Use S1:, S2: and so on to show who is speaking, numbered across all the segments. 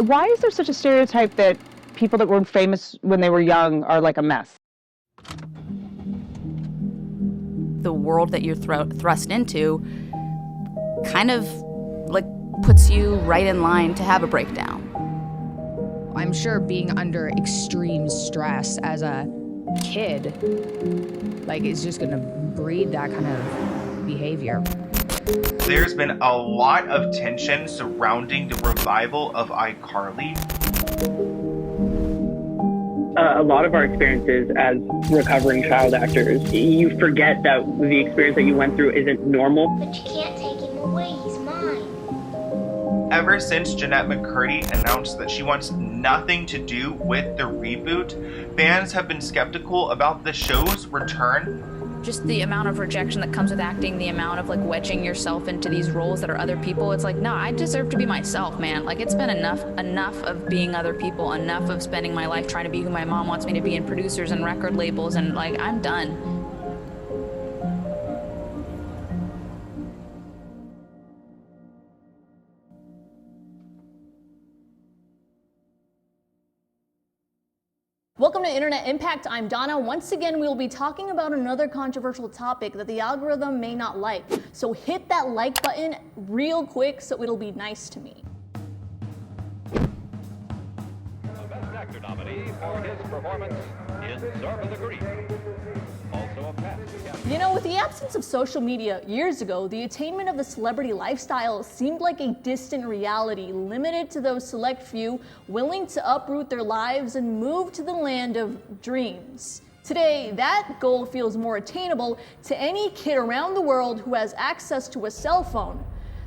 S1: Why is there such a stereotype that people that were famous when they were young are like a mess?
S2: The world that you're thrust into kind of like puts you right in line to have a breakdown.
S3: I'm sure being under extreme stress as a kid, like, is just gonna breed that kind of behavior.
S4: There's been a lot of tension surrounding the revival of iCarly.
S5: A lot of our experiences as recovering child actors, you forget that the experience that you went through isn't normal.
S6: But you can't take him away, he's mine.
S4: Ever since Jennette McCurdy announced that she wants nothing to do with the reboot, fans have been skeptical about the show's return.
S7: Just the amount of rejection that comes with acting, the amount of like wedging yourself into these roles that are other people. It's like, no, I deserve to be myself, man. Like, it's been enough of being other people, enough of spending my life trying to be who my mom wants me to be, and producers and record labels, and like, I'm done.
S8: Welcome to Internet Impact. I'm Donna. Once again, we will be talking about another controversial topic that the algorithm may not like. So hit that like button real quick so it'll be nice to me.
S9: The Best Actor nominee for his performance is Zorba the Greek. Also a past guest.
S8: You know, with the absence of social media years ago, the attainment of the celebrity lifestyle seemed like a distant reality, limited to those select few willing to uproot their lives and move to the land of dreams. Today, that goal feels more attainable to any kid around the world who has access to a cell phone.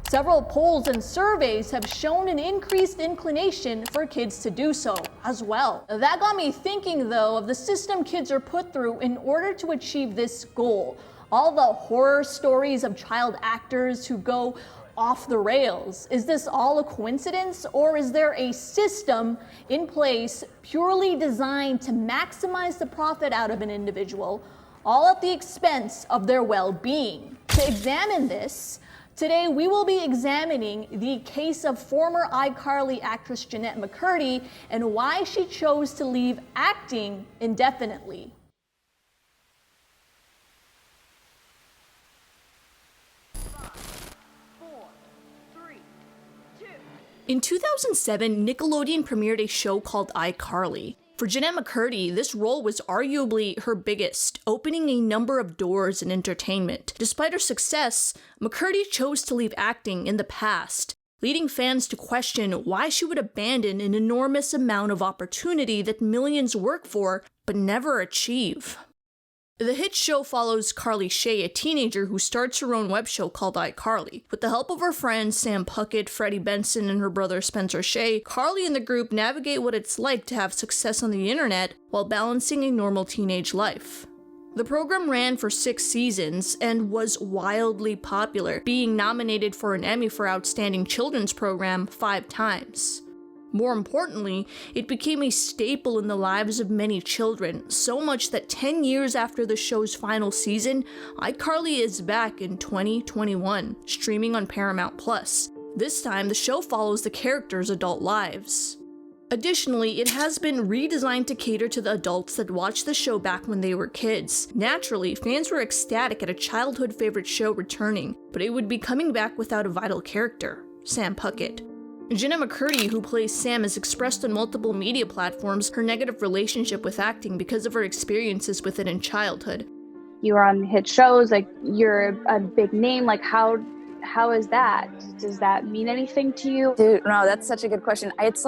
S8: Several polls and surveys have shown an increased inclination for kids to do so as well. That got me thinking, though, of the system kids are put through in order to achieve this goal. All the horror stories of child actors who go off the rails. Is this all a coincidence, or is there a system in place purely designed to maximize the profit out of an individual, all at the expense of their well-being? To examine this, today we will be examining the case of former iCarly actress Jennette McCurdy and why she chose to leave acting indefinitely. In 2007, Nickelodeon premiered a show called iCarly. For Jennette McCurdy, this role was arguably her biggest, opening a number of doors in entertainment. Despite her success, McCurdy chose to leave acting in the past, leading fans to question why she would abandon an enormous amount of opportunity that millions work for but never achieve. The hit show follows Carly Shay, a teenager who starts her own web show called iCarly. With the help of her friends Sam Puckett, Freddie Benson, and her brother Spencer Shay, Carly and the group navigate what it's like to have success on the internet while balancing a normal teenage life. The program ran for 6 seasons and was wildly popular, being nominated for an Emmy for Outstanding Children's Program 5 times. More importantly, it became a staple in the lives of many children, so much that 10 years after the show's final season, iCarly is back in 2021, streaming on Paramount+. This time, the show follows the characters' adult lives. Additionally, it has been redesigned to cater to the adults that watched the show back when they were kids. Naturally, fans were ecstatic at a childhood favorite show returning, but it would be coming back without a vital character, Sam Puckett. Jennette McCurdy, who plays Sam, has expressed on multiple media platforms her negative relationship with acting because of her experiences with it in childhood.
S10: You are on hit shows, like you're a big name, like how is that? Does that mean anything to you?
S2: Dude, no, that's such a good question. It's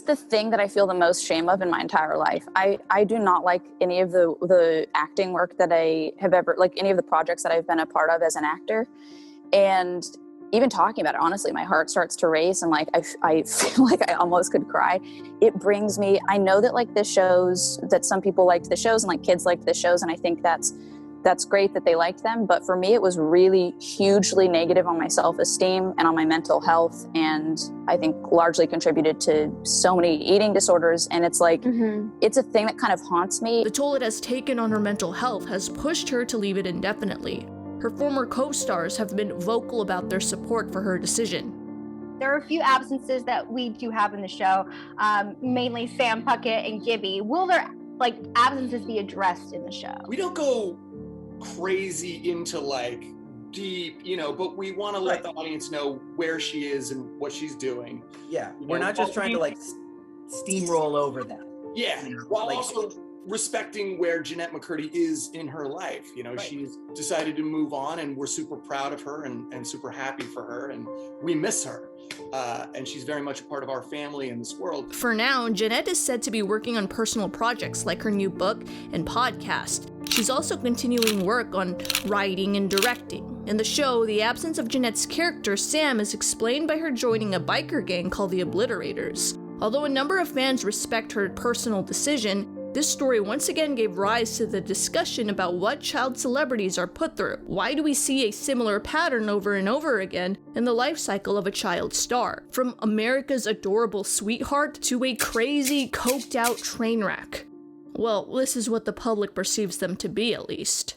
S2: the thing that I feel the most shame of in my entire life. I do not like any of the acting work that I have ever, like any of the projects that I've been a part of as an actor. And even talking about it, honestly, my heart starts to race and like I feel like I almost could cry. It brings me, I know that like the shows, that some people liked the shows and like kids liked the shows, and I think that's great that they liked them, but for me it was really hugely negative on my self-esteem and on my mental health, and I think largely contributed to so many eating disorders, and it's like, it's a thing that kind of haunts me.
S8: The toll it has taken on her mental health has pushed her to leave it indefinitely. Her former co-stars have been vocal about their support for her decision.
S11: There are a few absences that we do have in the show, mainly Sam Puckett and Gibby. Will their absences be addressed in the show?
S12: We don't go crazy into deep, but we want to let the audience know where she is and what she's doing.
S13: Yeah, we're not just trying to steamroll over that.
S12: Yeah, while also respecting where Jennette McCurdy is in her life. She's decided to move on, and we're super proud of her and super happy for her, and we miss her. And she's very much a part of our family in this world.
S8: For now, Jennette is said to be working on personal projects like her new book and podcast. She's also continuing work on writing and directing. In the show, the absence of Jennette's character, Sam, is explained by her joining a biker gang called the Obliterators. Although a number of fans respect her personal decision, this story once again gave rise to the discussion about what child celebrities are put through. Why do we see a similar pattern over and over again in the life cycle of a child star? From America's adorable sweetheart to a crazy, coked-out train wreck. Well, this is what the public perceives them to be, at least.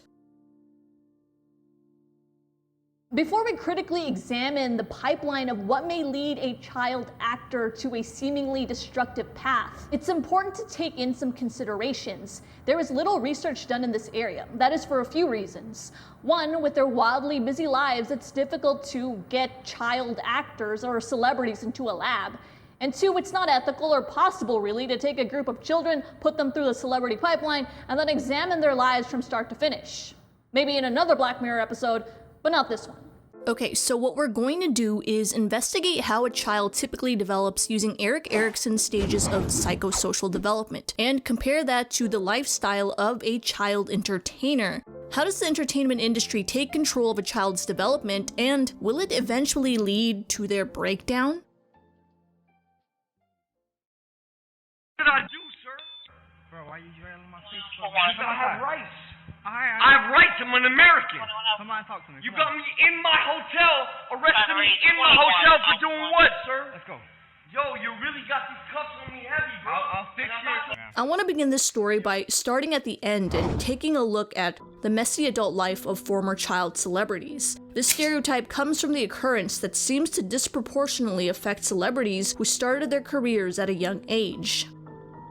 S14: Before we critically examine the pipeline of what may lead a child actor to a seemingly destructive path, it's important to take in some considerations. There is little research done in this area. That is for a few reasons. One, with their wildly busy lives, it's difficult to get child actors or celebrities into a lab. And two, it's not ethical or possible, really, to take a group of children, put them through the celebrity pipeline, and then examine their lives from start to finish. Maybe in another Black Mirror episode, but not this one.
S8: Okay, so what we're going to do is investigate how a child typically develops using Erik Erikson's stages of psychosocial development, and compare that to the lifestyle of a child entertainer. How does the entertainment industry take control of a child's development, and will it eventually lead to their breakdown?
S15: What did I do, sir? Bro, why you yelling my face? Because I have rights. I have rights. I'm an American. Come on, talk to me. You got me in my hotel, arrested me in my hotel for doing what, sir? Let's go. Yo, you really got these cuffs on me heavy, bro. I'll fix it.
S8: I want to begin this story by starting at the end and taking a look at the messy adult life of former child celebrities. This stereotype comes from the occurrence that seems to disproportionately affect celebrities who started their careers at a young age.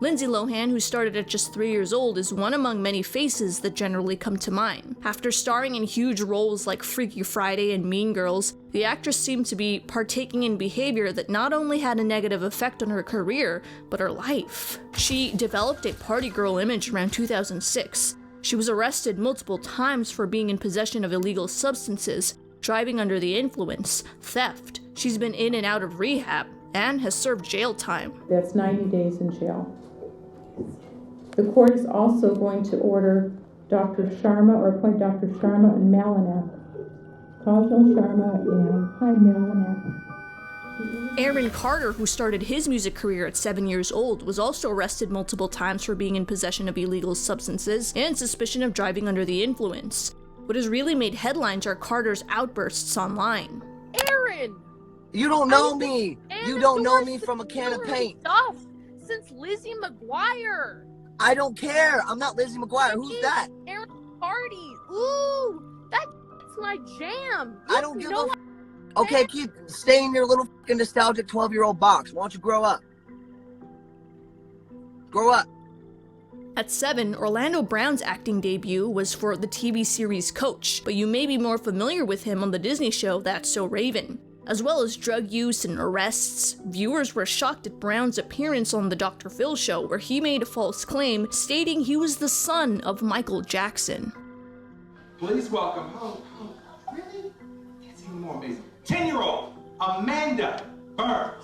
S8: Lindsay Lohan, who started at just 3 years old, is one among many faces that generally come to mind. After starring in huge roles like Freaky Friday and Mean Girls, the actress seemed to be partaking in behavior that not only had a negative effect on her career, but her life. She developed a party girl image around 2006. She was arrested multiple times for being in possession of illegal substances, driving under the influence, theft. She's been in and out of rehab, and has served jail time.
S16: That's 90 days in jail. The court is also going to order Dr. Sharma, or appoint Dr. Sharma and Malinak. Kajal Sharma and Hi Malinak.
S8: Aaron Carter, who started his music career at 7 years old, was also arrested multiple times for being in possession of illegal substances and suspicion of driving under the influence. What has really made headlines are Carter's outbursts online.
S17: Aaron!
S18: You don't know me! You don't know me from a can of paint.
S17: Stuff since Lizzie McGuire.
S18: I don't care. I'm not Lizzie McGuire. Who's that?
S17: Aaron Party. Ooh, that's my jam.
S18: I don't give a Okay, stay in your little fucking nostalgic 12-year-old box. Why don't you grow up? Grow up.
S8: At 7, Orlando Brown's acting debut was for the TV series Coach, but you may be more familiar with him on the Disney show That's So Raven. As well as drug use and arrests, viewers were shocked at Brown's appearance on the Dr. Phil show, where he made a false claim stating he was the son of Michael Jackson.
S19: Please welcome, really? It's even more amazing. 10-year-old Amanda Burns.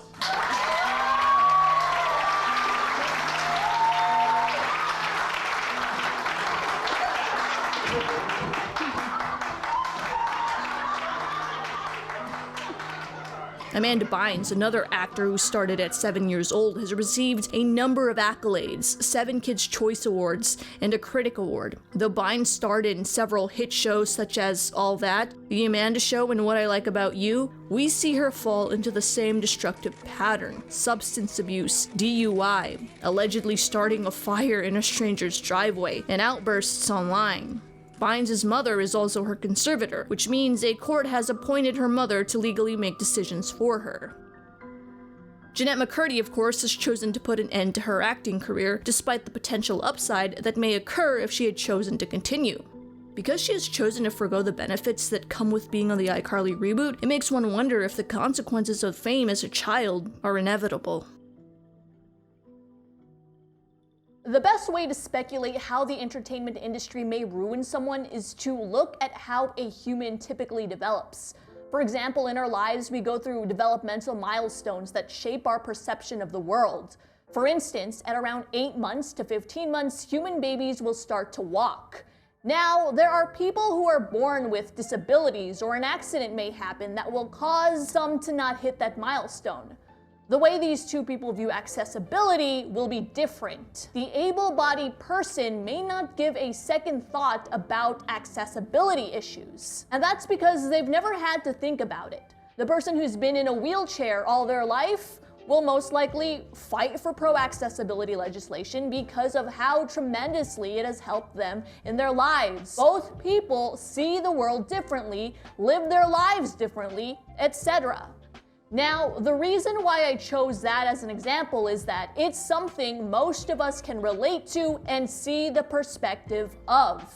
S8: Amanda Bynes, another actor who started at 7 years old, has received a number of accolades, 7 Kids' Choice Awards, and a Critic Award. Though Bynes starred in several hit shows such as All That, The Amanda Show, and What I Like About You, we see her fall into the same destructive pattern: substance abuse, DUI, allegedly starting a fire in a stranger's driveway, and outbursts online. Bynes' mother is also her conservator, which means a court has appointed her mother to legally make decisions for her. Jennette McCurdy, of course, has chosen to put an end to her acting career, despite the potential upside that may occur if she had chosen to continue. Because she has chosen to forgo the benefits that come with being on the iCarly reboot, it makes one wonder if the consequences of fame as a child are inevitable.
S14: The best way to speculate how the entertainment industry may ruin someone is to look at how a human typically develops. For example, in our lives, we go through developmental milestones that shape our perception of the world. For instance, at around 8 months to 15 months, human babies will start to walk. Now, there are people who are born with disabilities, or an accident may happen that will cause some to not hit that milestone. The way these two people view accessibility will be different. The able-bodied person may not give a second thought about accessibility issues. And that's because they've never had to think about it. The person who's been in a wheelchair all their life will most likely fight for pro-accessibility legislation because of how tremendously it has helped them in their lives. Both people see the world differently, live their lives differently, etc. Now, the reason why I chose that as an example is that it's something most of us can relate to and see the perspective of.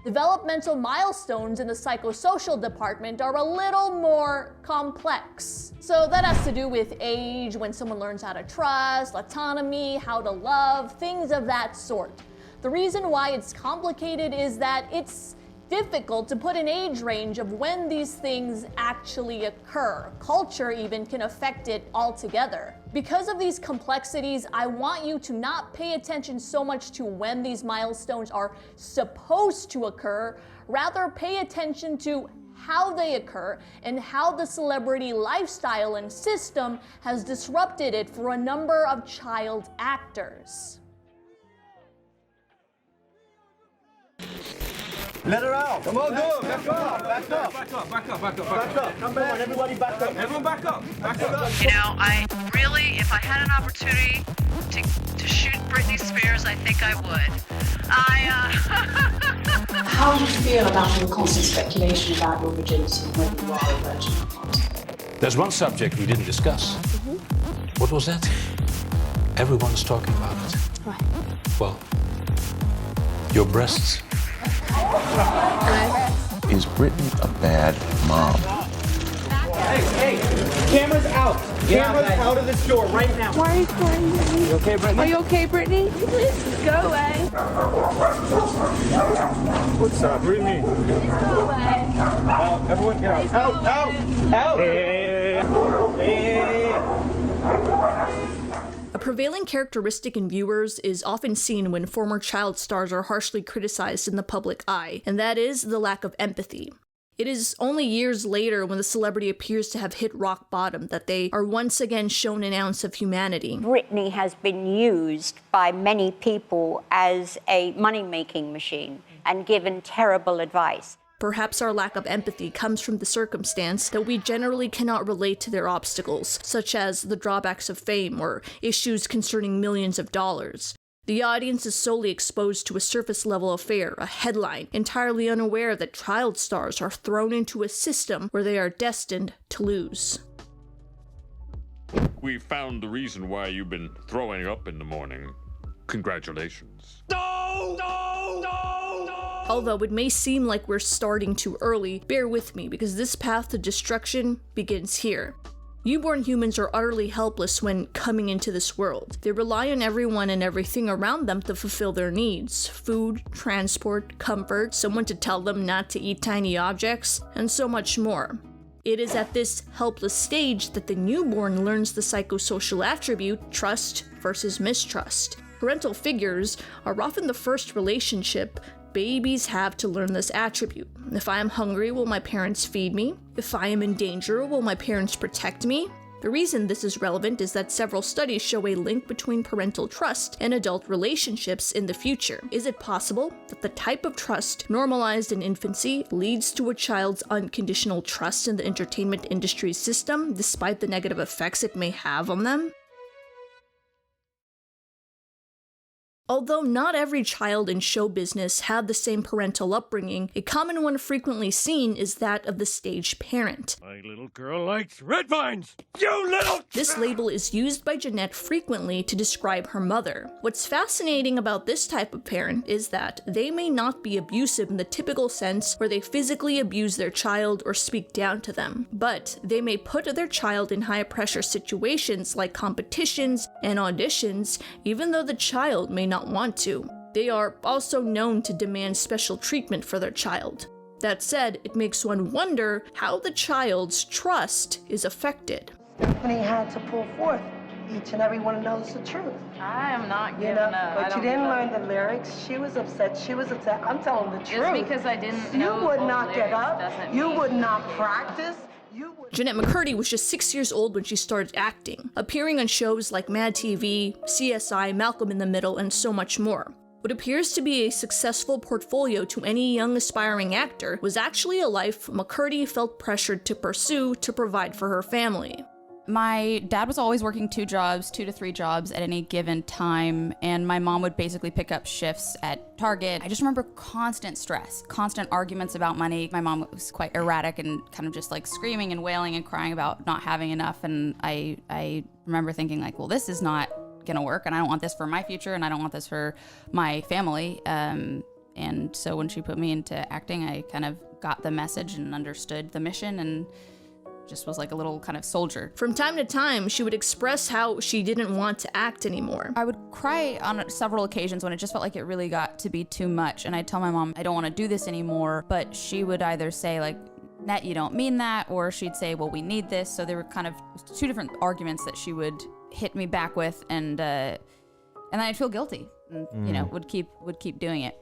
S14: Developmental milestones in the psychosocial department are a little more complex. So that has to do with age, when someone learns how to trust, autonomy, how to love, things of that sort. The reason why it's complicated is that it's difficult to put an age range of when these things actually occur. Culture even can affect it altogether. Because of these complexities, I want you to not pay attention so much to when these milestones are supposed to occur, rather pay attention to how they occur and how the celebrity lifestyle and system has disrupted it for a number of child actors.
S20: Let her out. Come on, go. Back up. Back up. Back up. Back up. Back up. Back up. Come on, everybody back up. Everyone back up. Back up.
S21: You know, I really, if I had an opportunity to shoot Britney Spears, I think I would.
S22: How do you feel about all the constant speculation about your virginity and whether you are a virgin or not?
S23: There's one subject we didn't discuss. What was that? Everyone's talking about it.
S22: Right.
S23: Well, your breasts.
S24: Is Brittany a bad mom?
S20: Hey, cameras out. Cameras out of the store right now.
S17: Why are you crying, Brittany?
S20: You okay, Brittany?
S17: Are you okay, Brittany? Please go away.
S20: What's up, Brittany?
S17: Go away.
S20: Everyone get out. Out. Hey.
S8: A prevailing characteristic in viewers is often seen when former child stars are harshly criticized in the public eye, and that is the lack of empathy. It is only years later, when the celebrity appears to have hit rock bottom, that they are once again shown an ounce of humanity.
S25: Britney has been used by many people as a money-making machine and given terrible advice.
S8: Perhaps our lack of empathy comes from the circumstance that we generally cannot relate to their obstacles, such as the drawbacks of fame or issues concerning millions of dollars. The audience is solely exposed to a surface-level affair, a headline, entirely unaware that child stars are thrown into a system where they are destined to lose.
S26: We found the reason why you've been throwing up in the morning. Congratulations.
S8: Although it may seem like we're starting too early, bear with me, because this path to destruction begins here. Newborn humans are utterly helpless when coming into this world. They rely on everyone and everything around them to fulfill their needs: food, transport, comfort, someone to tell them not to eat tiny objects, and so much more. It is at this helpless stage that the newborn learns the psychosocial attribute trust versus mistrust. Parental figures are often the first relationship babies have to learn this attribute. If I am hungry, will my parents feed me? If I am in danger, will my parents protect me? The reason this is relevant is that several studies show a link between parental trust and adult relationships in the future. Is it possible that the type of trust normalized in infancy leads to a child's unconditional trust in the entertainment industry system, despite the negative effects it may have on them? Although not every child in show business had the same parental upbringing, a common one frequently seen is that of the stage parent.
S20: My little girl likes red vines! You little...
S8: This label is used by Jennette frequently to describe her mother. What's fascinating about this type of parent is that they may not be abusive in the typical sense where they physically abuse their child or speak down to them, but they may put their child in high-pressure situations like competitions and auditions, even though the child may not want to. They are also known to demand special treatment for their child. That said, it makes one wonder how the child's trust is affected.
S1: Stephanie had to pull forth. Each and every one knows the truth.
S3: I am not giving up.
S1: But you didn't learn the lyrics. She was upset. I'm telling the truth.
S3: Just because I didn't know
S1: you would
S3: the
S1: not get
S3: lyrics
S1: up.
S3: doesn't
S1: You
S3: mean-
S1: would not practice.
S8: Jennette McCurdy was just 6 years old when she started acting, appearing on shows like Mad TV, CSI, Malcolm in the Middle, and so much more. What appears to be a successful portfolio to any young aspiring actor was actually a life McCurdy felt pressured to pursue to provide for her family.
S2: My dad was always working 2 to 3 jobs at any given time, and my mom would basically pick up shifts at Target. I just remember constant stress, constant arguments about money. My mom was quite erratic and kind of just like screaming and wailing and crying about not having enough, and I remember thinking like, well, this is not gonna work, and I don't want this for my future, and I don't want this for my family. And so when she put me into acting, I kind of got the message and understood the mission and just was like a little kind of soldier.
S8: From time to time, she would express how she didn't want to act anymore.
S2: I would cry on several occasions when it just felt like it really got to be too much. And I'd tell my mom, I don't want to do this anymore. But she would either say like, Net, you don't mean that. Or she'd say, well, we need this. So there were kind of 2 different arguments that she would hit me back with. And then I'd feel guilty and, you know, would keep doing it.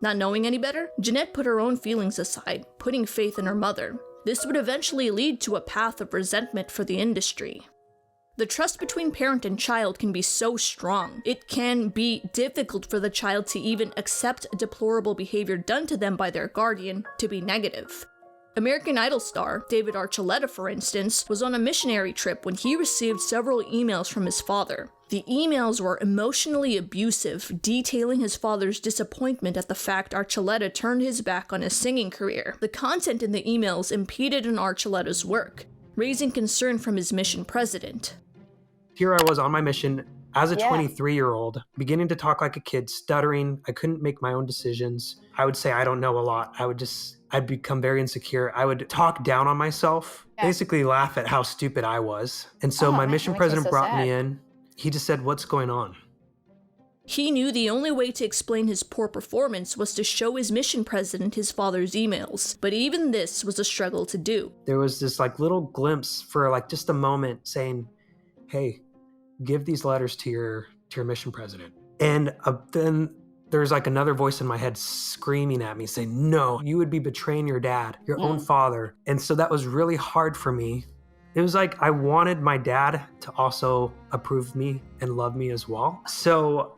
S8: Not knowing any better, Jennette put her own feelings aside, putting faith in her mother. This would eventually lead to a path of resentment for the industry. The trust between parent and child can be so strong, it can be difficult for the child to even accept deplorable behavior done to them by their guardian to be negative. American Idol star David Archuleta, for instance, was on a missionary trip when he received several emails from his father. The emails were emotionally abusive, detailing his father's disappointment at the fact Archuleta turned his back on his singing career. The content in the emails impeded on Archuleta's work, raising concern from his mission president.
S4: Here I was on my mission as a 23-year-old, beginning to talk like a kid, stuttering. I couldn't make my own decisions. I would say I don't know a lot. I'd become very insecure. I would talk down on myself, basically laugh at how stupid I was. And so my mission president brought me in. He just said, what's going on?
S8: He knew the only way to explain his poor performance was to show his mission president his father's emails, but even this was a struggle to do.
S4: There was this like little glimpse for like just a moment saying, hey, give these letters to your mission president. And then there's like another voice in my head screaming at me saying, no, you would be betraying your dad, your own father. And so that was really hard for me. It was like I wanted my dad to also approve me and love me as well. So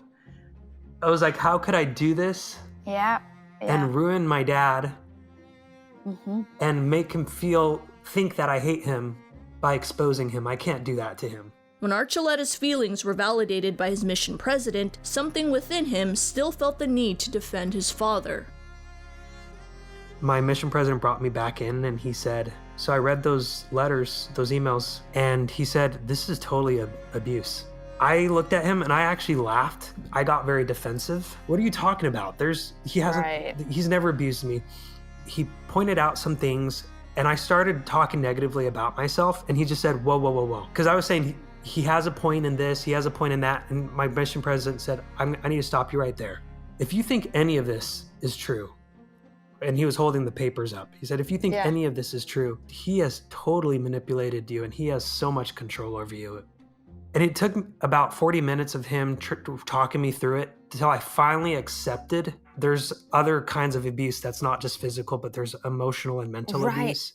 S4: I was like, how could I do this and ruin my dad and make him think that I hate him by exposing him? I can't do that to him.
S8: When Archuleta's feelings were validated by his mission president, something within him still felt the need to defend his father.
S4: My mission president brought me back in and he said, so I read those letters, those emails, and he said, this is totally abuse. I looked at him and I actually laughed. I got very defensive. What are you talking about? He's never abused me. He pointed out some things and I started talking negatively about myself and he just said, whoa, whoa, whoa, whoa. Because I was saying, he has a point in this, he has a point in that. And my mission president said, I need to stop you right there. If you think any of this is true, and he was holding the papers up. He said, if you think any of this is true, he has totally manipulated you and he has so much control over you. And it took about 40 minutes of him talking me through it until I finally accepted there's other kinds of abuse that's not just physical, but there's emotional and mental abuse.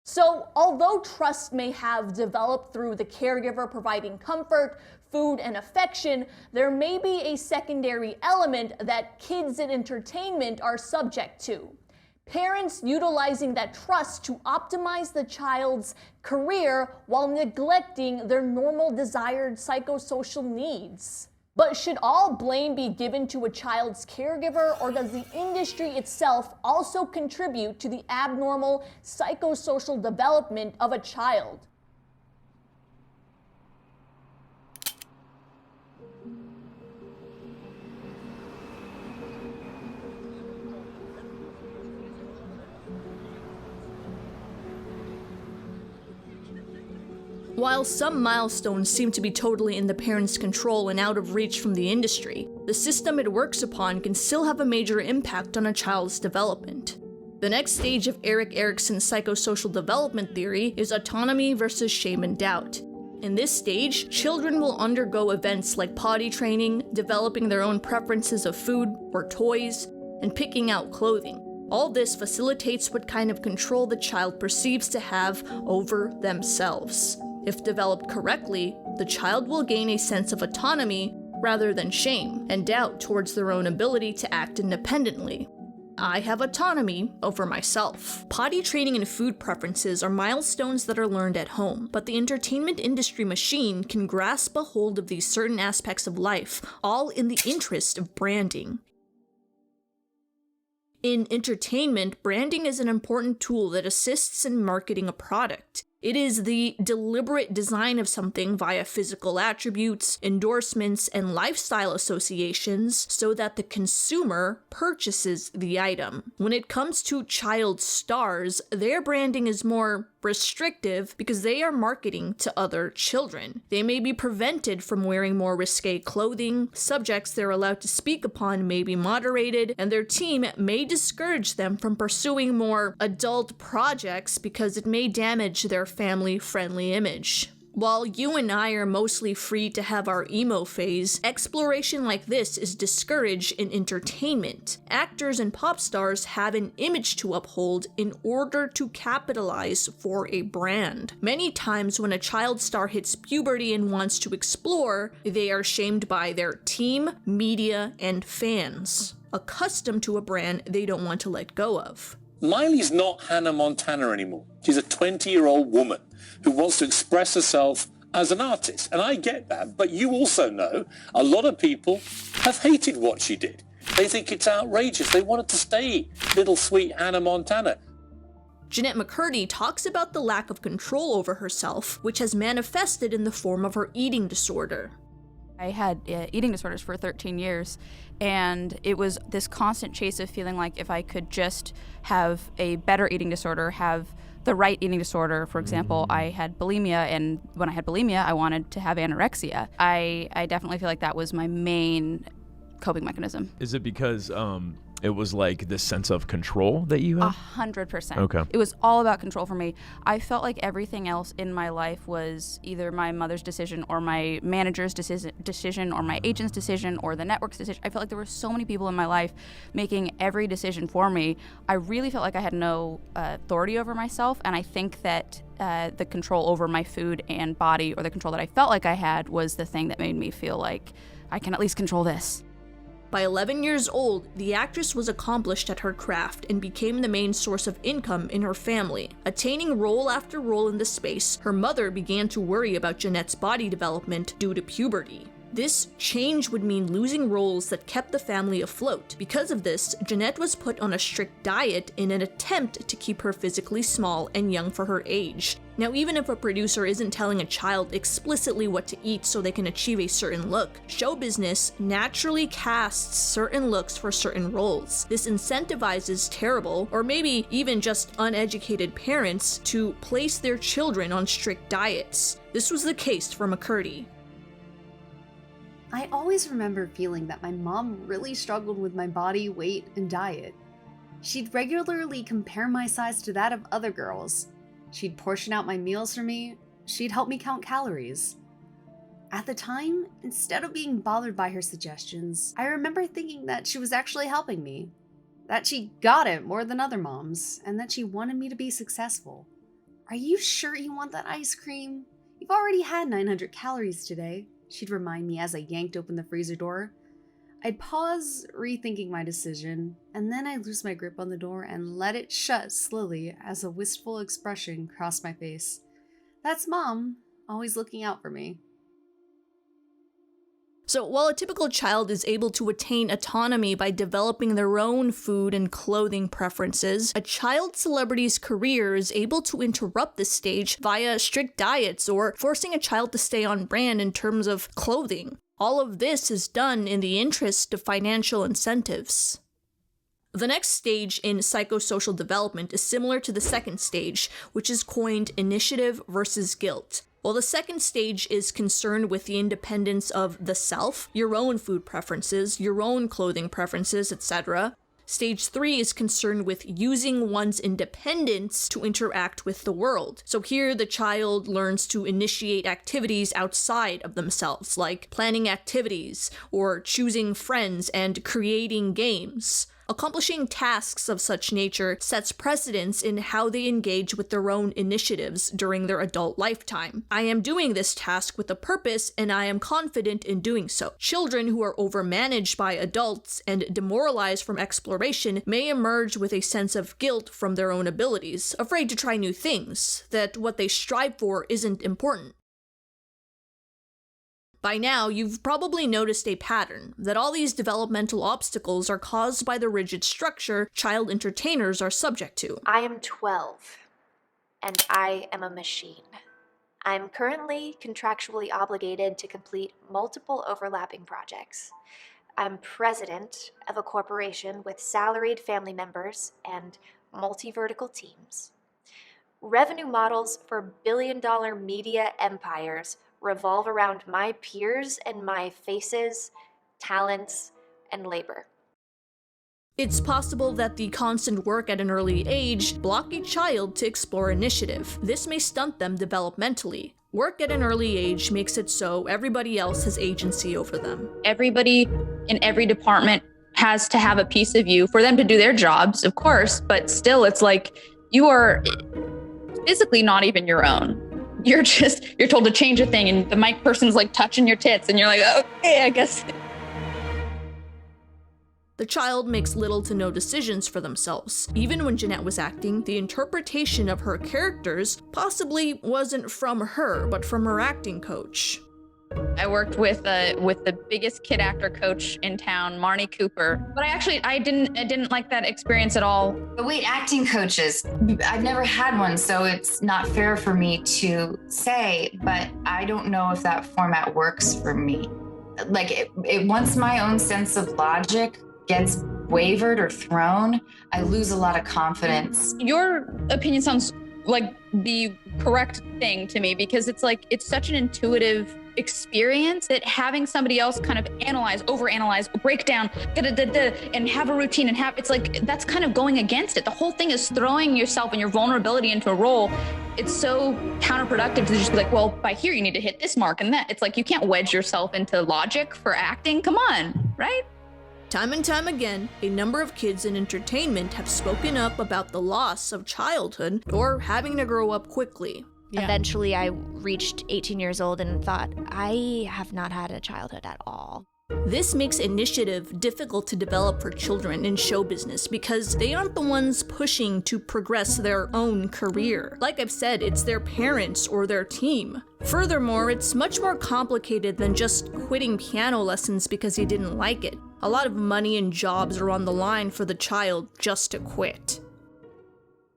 S14: So, although trust may have developed through the caregiver providing comfort, food, and affection, there may be a secondary element that kids in entertainment are subject to. Parents utilizing that trust to optimize the child's career while neglecting their normal desired psychosocial needs. But should all blame be given to a child's caregiver, or does the industry itself also contribute to the abnormal psychosocial development of a child?
S8: While some milestones seem to be totally in the parents' control and out of reach from the industry, the system it works upon can still have a major impact on a child's development. The next stage of Erik Erikson's psychosocial development theory is autonomy versus shame and doubt. In this stage, children will undergo events like potty training, developing their own preferences of food or toys, and picking out clothing. All this facilitates what kind of control the child perceives to have over themselves. If developed correctly, the child will gain a sense of autonomy rather than shame and doubt towards their own ability to act independently. I have autonomy over myself. Potty training and food preferences are milestones that are learned at home, but the entertainment industry machine can grasp a hold of these certain aspects of life, all in the interest of branding. In entertainment, branding is an important tool that assists in marketing a product. It is the deliberate design of something via physical attributes, endorsements, and lifestyle associations so that the consumer purchases the item. When it comes to child stars, their branding is more restrictive because they are marketing to other children. They may be prevented from wearing more risque clothing, subjects they're allowed to speak upon may be moderated, and their team may discourage them from pursuing more adult projects because it may damage their family-friendly image. While you and I are mostly free to have our emo phase, exploration like this is discouraged in entertainment. Actors and pop stars have an image to uphold in order to capitalize for a brand. Many times when a child star hits puberty and wants to explore, they are shamed by their team, media, and fans, accustomed to a brand they don't want to let go of.
S23: Miley's not Hannah Montana anymore. She's a 20-year-old woman who wants to express herself as an artist. And I get that, but you also know a lot of people have hated what she did. They think it's outrageous. They want her to stay little sweet Hannah Montana.
S8: Jennette McCurdy talks about the lack of control over herself, which has manifested in the form of her eating disorder.
S2: I had eating disorders for 13 years, and it was this constant chase of feeling like if I could just have a better eating disorder, have the right eating disorder. For example, I had bulimia, and when I had bulimia, I wanted to have anorexia. I definitely feel like that was my main coping mechanism.
S5: Is it because it was like this sense of control that you had?
S2: 100%.
S5: Okay.
S2: It was all about control for me. I felt like everything else in my life was either my mother's decision or my manager's decision or my agent's decision or the network's decision. I felt like there were so many people in my life making every decision for me. I really felt like I had no authority over myself, and I think that the control over my food and body, or the control that I felt like I had, was the thing that made me feel like I can at least control this.
S8: By 11 years old, the actress was accomplished at her craft and became the main source of income in her family. Attaining role after role in the space, her mother began to worry about Jennette's body development due to puberty. This change would mean losing roles that kept the family afloat. Because of this, Jennette was put on a strict diet in an attempt to keep her physically small and young for her age. Now, even if a producer isn't telling a child explicitly what to eat so they can achieve a certain look, show business naturally casts certain looks for certain roles. This incentivizes terrible, or maybe even just uneducated parents to place their children on strict diets. This was the case for McCurdy.
S6: I always remember feeling that my mom really struggled with my body, weight, and diet. She'd regularly compare my size to that of other girls. She'd portion out my meals for me. She'd help me count calories. At the time, instead of being bothered by her suggestions, I remember thinking that she was actually helping me. That she got it more than other moms, and that she wanted me to be successful. Are you sure you want that ice cream? You've already had 900 calories today. She'd remind me as I yanked open the freezer door. I'd pause, rethinking my decision, and then I'd lose my grip on the door and let it shut slowly as a wistful expression crossed my face. That's Mom, always looking out for me.
S8: So while a typical child is able to attain autonomy by developing their own food and clothing preferences, a child celebrity's career is able to interrupt this stage via strict diets or forcing a child to stay on brand in terms of clothing. All of this is done in the interest of financial incentives. The next stage in psychosocial development is similar to the second stage, which is coined initiative versus guilt. While the second stage is concerned with the independence of the self, your own food preferences, your own clothing preferences, etc., Stage 3 is concerned with using one's independence to interact with the world. So here the child learns to initiate activities outside of themselves, like planning activities, or choosing friends and creating games. Accomplishing tasks of such nature sets precedence in how they engage with their own initiatives during their adult lifetime. I am doing this task with a purpose, and I am confident in doing so. Children who are overmanaged by adults and demoralized from exploration may emerge with a sense of guilt from their own abilities, afraid to try new things, that what they strive for isn't important. By now, you've probably noticed a pattern, that all these developmental obstacles are caused by the rigid structure child entertainers are subject to.
S7: I am 12, and I am a machine. I'm currently contractually obligated to complete multiple overlapping projects. I'm president of a corporation with salaried family members and multi-vertical teams. Revenue models for billion-dollar media empires revolve around my peers and my faces, talents, and labor.
S8: It's possible that the constant work at an early age block a child to explore initiative. This may stunt them developmentally. Work at an early age makes it so everybody else has agency over them.
S2: Everybody in every department has to have a piece of you for them to do their jobs, of course, but still it's like you are physically not even your own. You're told to change a thing and the mic person's like touching your tits and you're like, okay, I guess.
S8: The child makes little to no decisions for themselves. Even when Jennette was acting, the interpretation of her characters possibly wasn't from her, but from her acting coach.
S2: I worked with the biggest kid actor coach in town, Marnie Cooper. But I didn't like that experience at all.
S9: But wait, acting coaches. I've never had one, so it's not fair for me to say, but I don't know if that format works for me. Like, once my own sense of logic gets wavered or thrown, I lose a lot of confidence.
S2: Your opinion sounds like the correct thing to me because it's such an intuitive experience that having somebody else kind of overanalyze, break down, and have a routine it's like that's kind of going against it. The whole thing is throwing yourself and your vulnerability into a role. It's so counterproductive to just be like, well, by here you need to hit this mark and that. It's like you can't wedge yourself into logic for acting. Come on, right?
S8: Time and time again, a number of kids in entertainment have spoken up about the loss of childhood or having to grow up quickly.
S10: Yeah. Eventually, I reached 18 years old and thought, I have not had a childhood at all.
S8: This makes initiative difficult to develop for children in show business because they aren't the ones pushing to progress their own career. Like I've said, it's their parents or their team. Furthermore, it's much more complicated than just quitting piano lessons because you didn't like it. A lot of money and jobs are on the line for the child just to quit.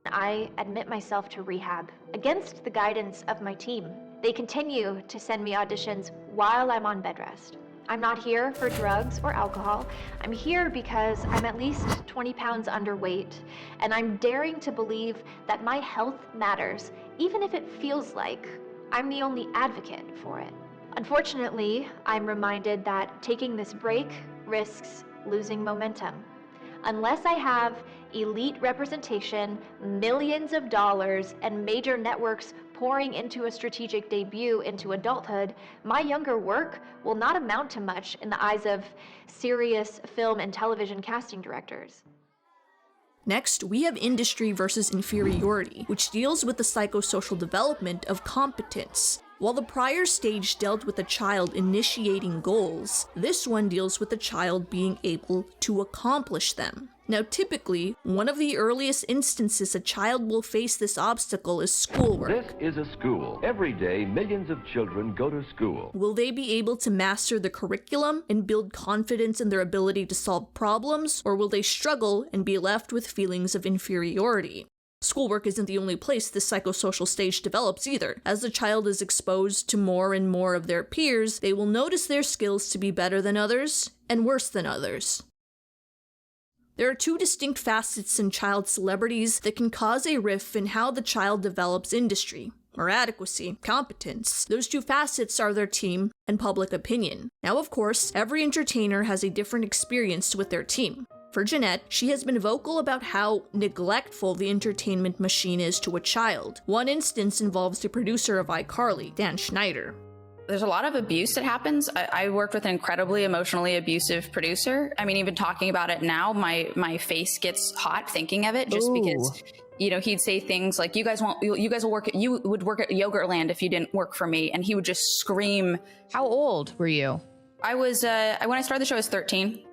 S7: I admit myself to rehab against the guidance of my team. They continue to send me auditions while I'm on bed rest. I'm not here for drugs or alcohol. I'm here because I'm at least 20 pounds underweight, and I'm daring to believe that my health matters, even if it feels like I'm the only advocate for it. Unfortunately, I'm reminded that taking this break risks losing momentum. Unless I have elite representation, millions of dollars, and major networks pouring into a strategic debut into adulthood, my younger work will not amount to much in the eyes of serious film and television casting directors.
S8: Next, we have Industry versus Inferiority, which deals with the psychosocial development of competence. While the prior stage dealt with a child initiating goals, this one deals with a child being able to accomplish them. Now, typically, one of the earliest instances a child will face this obstacle is schoolwork.
S11: This is a school. Every day, millions of children go to school.
S8: Will they be able to master the curriculum and build confidence in their ability to solve problems, or will they struggle and be left with feelings of inferiority? Schoolwork isn't the only place this psychosocial stage develops either. As the child is exposed to more and more of their peers, they will notice their skills to be better than others and worse than others. There are two distinct facets in child celebrities that can cause a rift in how the child develops industry, or adequacy, competence. Those two facets are their team and public opinion. Now, of course, every entertainer has a different experience with their team. For Jennette, she has been vocal about how neglectful the entertainment machine is to a child. One instance involves the producer of iCarly, Dan Schneider.
S2: There's a lot of abuse that happens. I worked with an incredibly emotionally abusive producer. I mean, even talking about it now, my face gets hot thinking of it, just because, you know, he'd say things like, you guys would work at Yogurtland if you didn't work for me. And he would just scream.
S12: How old were you?
S2: I was, when I started the show, I was 13.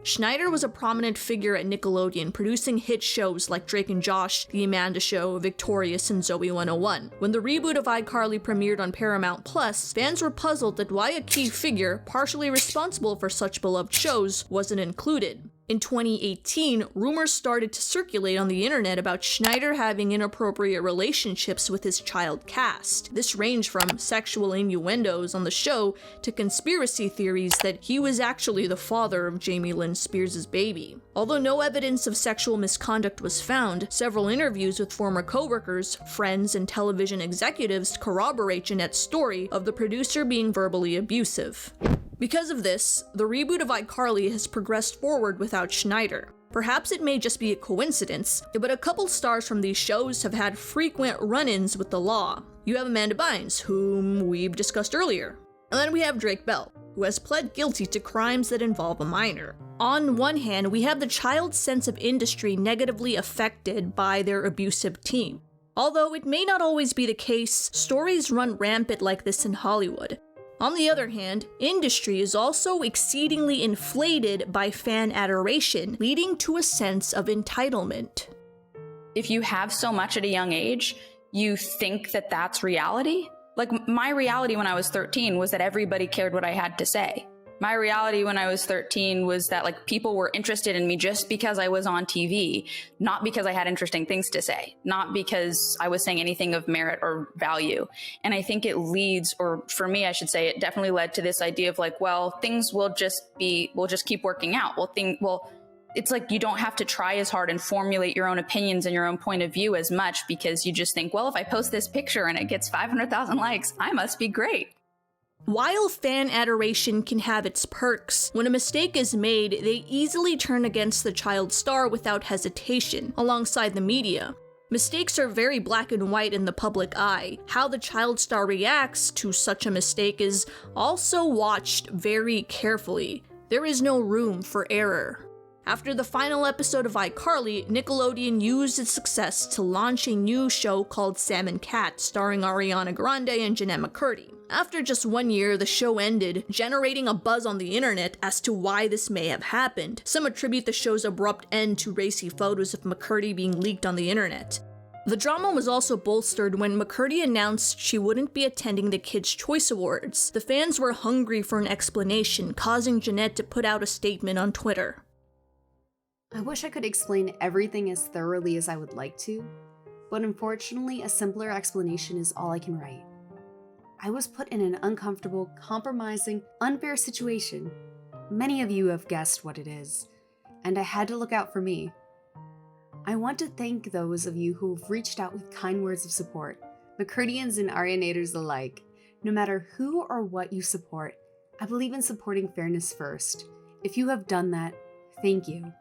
S8: Schneider was a prominent figure at Nickelodeon, producing hit shows like Drake and Josh, The Amanda Show, Victorious, and Zoe 101. When the reboot of iCarly premiered on Paramount+, fans were puzzled that why a key figure, partially responsible for such beloved shows, wasn't included. In 2018, rumors started to circulate on the internet about Schneider having inappropriate relationships with his child cast. This ranged from sexual innuendos on the show to conspiracy theories that he was actually the father of Jamie Lynn Spears' baby. Although no evidence of sexual misconduct was found, several interviews with former co-workers, friends, and television executives corroborate Jennette's story of the producer being verbally abusive. Because of this, the reboot of iCarly has progressed forward without Schneider. Perhaps it may just be a coincidence, but a couple stars from these shows have had frequent run-ins with the law. You have Amanda Bynes, whom we've discussed earlier. And then we have Drake Bell, who has pled guilty to crimes that involve a minor. On one hand, we have the child's sense of industry negatively affected by their abusive team. Although it may not always be the case, stories run rampant like this in Hollywood. On the other hand, industry is also exceedingly inflated by fan adoration, leading to a sense of entitlement.
S2: If you have so much at a young age, you think that that's reality. Like, my reality when I was 13 was that everybody cared what I had to say. My reality when I was 13 was that, like, people were interested in me just because I was on TV, not because I had interesting things to say, not because I was saying anything of merit or value. And I think it leads, or for me, I should say, it definitely led to this idea of like, well, things will just keep working out. It's like you don't have to try as hard and formulate your own opinions and your own point of view as much, because you just think, well, if I post this picture and it gets 500,000 likes, I must be great.
S8: While fan adoration can have its perks, when a mistake is made, they easily turn against the child star without hesitation, alongside the media. Mistakes are very black and white in the public eye. How the child star reacts to such a mistake is also watched very carefully. There is no room for error. After the final episode of iCarly, Nickelodeon used its success to launch a new show called Sam and Cat, starring Ariana Grande and Jennette McCurdy. After just 1 year, the show ended, generating a buzz on the internet as to why this may have happened. Some attribute the show's abrupt end to racy photos of McCurdy being leaked on the internet. The drama was also bolstered when McCurdy announced she wouldn't be attending the Kids' Choice Awards. The fans were hungry for an explanation, causing Jennette to put out a statement on Twitter.
S6: I wish I could explain everything as thoroughly as I would like to, but unfortunately, a simpler explanation is all I can write. I was put in an uncomfortable, compromising, unfair situation. Many of you have guessed what it is, and I had to look out for me. I want to thank those of you who have reached out with kind words of support, McCurdians and Arianators alike. No matter who or what you support, I believe in supporting fairness first. If you have done that, thank you.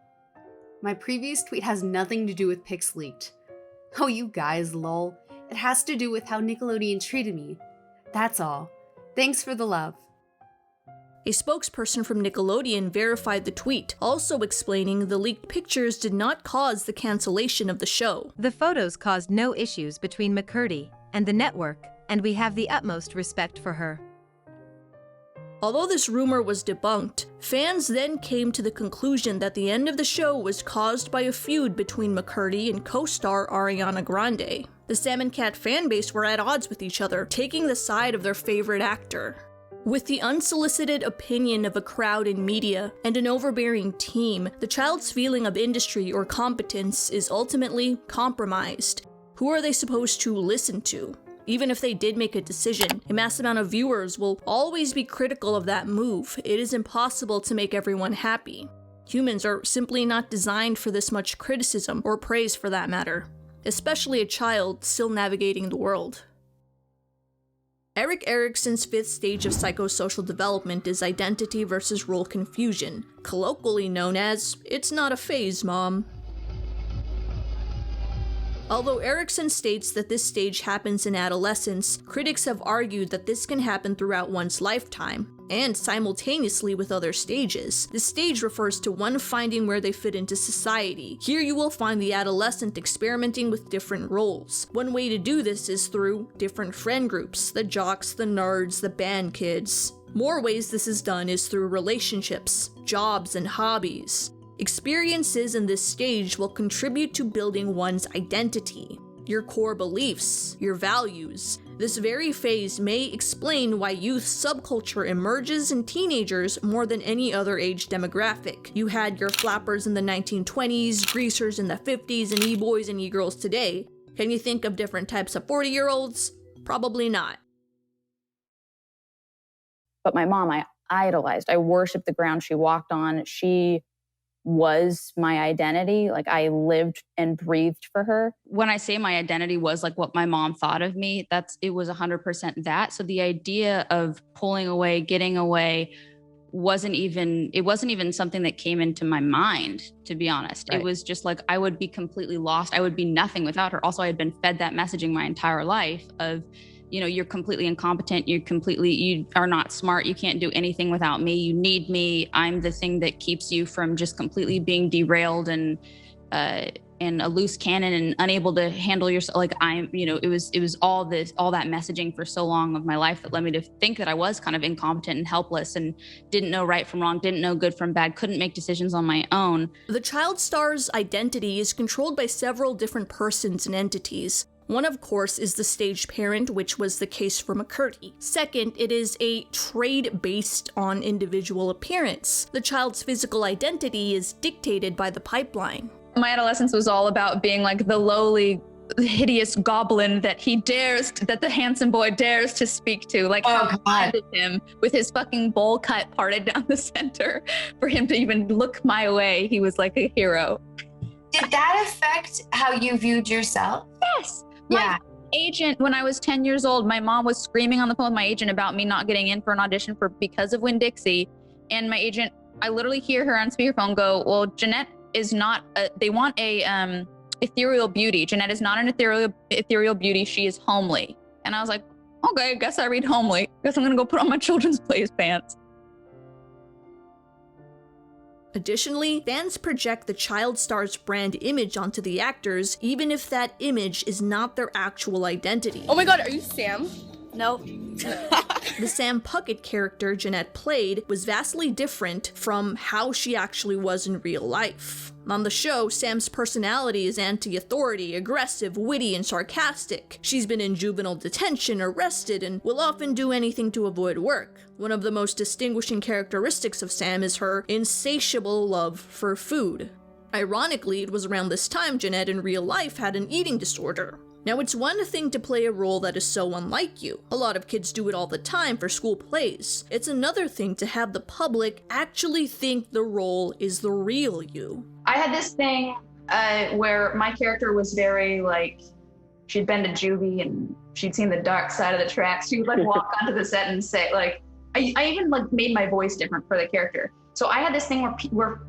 S6: My previous tweet has nothing to do with pics leaked. Oh, you guys, lol. It has to do with how Nickelodeon treated me. That's all. Thanks for the love.
S8: A spokesperson from Nickelodeon verified the tweet, also explaining the leaked pictures did not cause the cancellation of the show.
S13: The photos caused no issues between McCurdy and the network and we have the utmost respect for her.
S8: Although this rumor was debunked, fans then came to the conclusion that the end of the show was caused by a feud between McCurdy and co-star Ariana Grande. The Sam and Cat fanbase were at odds with each other, taking the side of their favorite actor. With the unsolicited opinion of a crowd in media and an overbearing team, the child's feeling of industry or competence is ultimately compromised. Who are they supposed to listen to? Even if they did make a decision, a mass amount of viewers will always be critical of that move. It is impossible to make everyone happy. Humans are simply not designed for this much criticism, or praise for that matter, especially a child still navigating the world. Erik Erikson's fifth stage of psychosocial development is identity versus role confusion, colloquially known as, "It's not a phase, Mom." Although Erikson states that this stage happens in adolescence, critics have argued that this can happen throughout one's lifetime, and simultaneously with other stages. This stage refers to one finding where they fit into society. Here you will find the adolescent experimenting with different roles. One way to do this is through different friend groups, the jocks, the nerds, the band kids. More ways this is done is through relationships, jobs, and hobbies. Experiences in this stage will contribute to building one's identity, your core beliefs, your values. This very phase may explain why youth subculture emerges in teenagers more than any other age demographic. You had your flappers in the 1920s, greasers in the 50s, and e-boys and e-girls today. Can you think of different types of 40-year-olds? Probably not.
S2: But my mom, I idolized. I worshiped the ground she walked on. She was my identity. Like, I lived and breathed for her. When I say my identity was like what my mom thought of me, it was 100% that. So the idea of pulling away, getting away wasn't even something that came into my mind, to be honest. Right. It was just like, I would be completely lost. I would be nothing without her. Also, I had been fed that messaging my entire life of, you know, you're completely incompetent. You are not smart. You can't do anything without me. You need me. I'm the thing that keeps you from just completely being derailed and a loose cannon and unable to handle yourself. Like, it was all that messaging for so long of my life that led me to think that I was kind of incompetent and helpless and didn't know right from wrong, didn't know good from bad, couldn't make decisions on my own.
S8: The child star's identity is controlled by several different persons and entities. One, of course, is the stage parent, which was the case for McCurdy. Second, it is a trait based on individual appearance. The child's physical identity is dictated by the pipeline.
S2: My adolescence was all about being like the lowly, hideous goblin that the handsome boy dares to speak to. Like, how I did him with his fucking bowl cut parted down the center for him to even look my way. He was like a hero.
S9: Did that affect how you viewed yourself?
S2: Yes. My agent, when I was 10 years old, my mom was screaming on the phone with my agent about me not getting in for an audition because of Winn-Dixie. And my agent, I literally hear her on speakerphone go, "Well, Jennette is not, they want a ethereal beauty. Jennette is not an ethereal beauty. She is homely." And I was like, okay, I guess I read homely. Guess I'm gonna go put on my children's plays pants.
S8: Additionally, fans project the child star's brand image onto the actors, even if that image is not their actual identity.
S17: Oh my god, are you Sam?
S8: No. The Sam Puckett character Jennette played was vastly different from how she actually was in real life. On the show, Sam's personality is anti-authority, aggressive, witty, and sarcastic. She's been in juvenile detention, arrested, and will often do anything to avoid work. One of the most distinguishing characteristics of Sam is her insatiable love for food. Ironically, it was around this time Jennette in real life had an eating disorder. Now, it's one thing to play a role that is so unlike you. A lot of kids do it all the time for school plays. It's another thing to have the public actually think the role is the real you.
S2: I had this thing where my character was very like, she'd been to juvie and she'd seen the dark side of the tracks. She would like walk onto the set and say like, I even like made my voice different for the character. So I had this thing where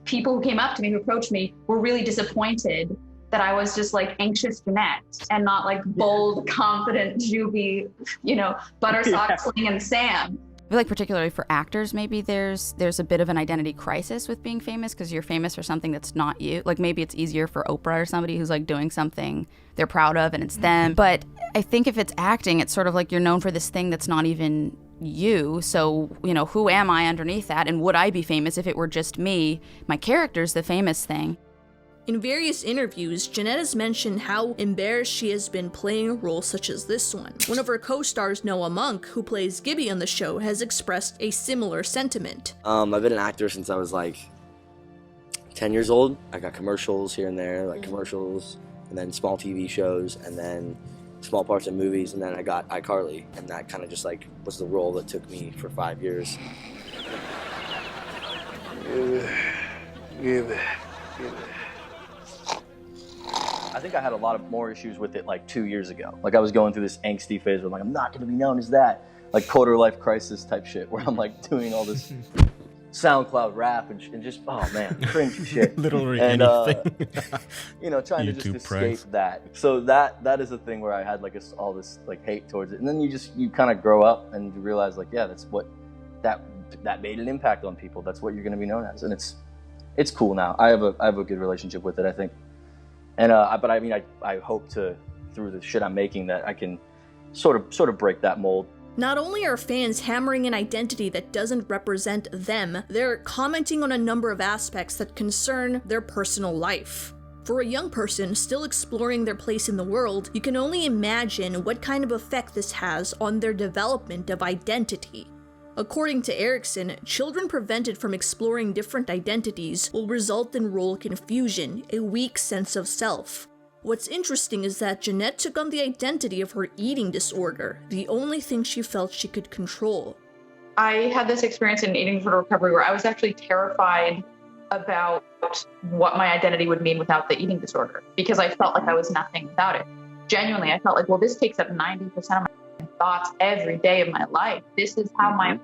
S2: people who came up to me, who approached me, were really disappointed that I was just like anxious Jennette and not like bold, confident, juvie, buttersock slinging Sam. I feel like particularly for actors, maybe there's a bit of an identity crisis with being famous because you're famous for something that's not you. Like maybe it's easier for Oprah or somebody who's like doing something they're proud of and it's them. But I think if it's acting, it's sort of like you're known for this thing that's not even you. So, you know, who am I underneath that? And would I be famous if it were just me? My character's the famous thing.
S8: In various interviews, Jennette has mentioned how embarrassed she has been playing a role such as this one. One of her co-stars, Noah Monk, who plays Gibby on the show, has expressed a similar sentiment.
S15: I've been an actor since I was like 10 years old. I got commercials here and there, like commercials, and then small TV shows, and then small parts in movies, and then I got iCarly, and that kind of just like was the role that took me for 5 years.
S16: I think I had a lot of more issues with it like 2 years ago. Like I was going through this angsty phase where I'm like, I'm not gonna be known as that. Like quarter life crisis type shit where I'm like doing all this SoundCloud rap and just, oh man, cringy shit.
S18: Literally
S16: and,
S18: anything.
S16: You know, trying to just
S18: YouTube
S16: escape
S18: pranks.
S16: that. So that is a thing where I had like all this like hate towards it. And then you kind of grow up and you realize like, yeah, that's what, that made an impact on people. That's what you're gonna be known as. And it's cool now. I have a good relationship with it, I think. And but I mean, I hope to, through the shit I'm making, that I can sort of break that mold.
S8: Not only are fans hammering an identity that doesn't represent them, they're commenting on a number of aspects that concern their personal life. For a young person still exploring their place in the world, you can only imagine what kind of effect this has on their development of identity. According to Erikson, children prevented from exploring different identities will result in role confusion, a weak sense of self. What's interesting is that Jennette took on the identity of her eating disorder, the only thing she felt she could control.
S19: I had this experience in eating disorder recovery where I was actually terrified about what my identity would mean without the eating disorder, because I felt like I was nothing without it. Genuinely, I felt like, well, this takes up 90% of my thoughts every day of my life. This is how I'm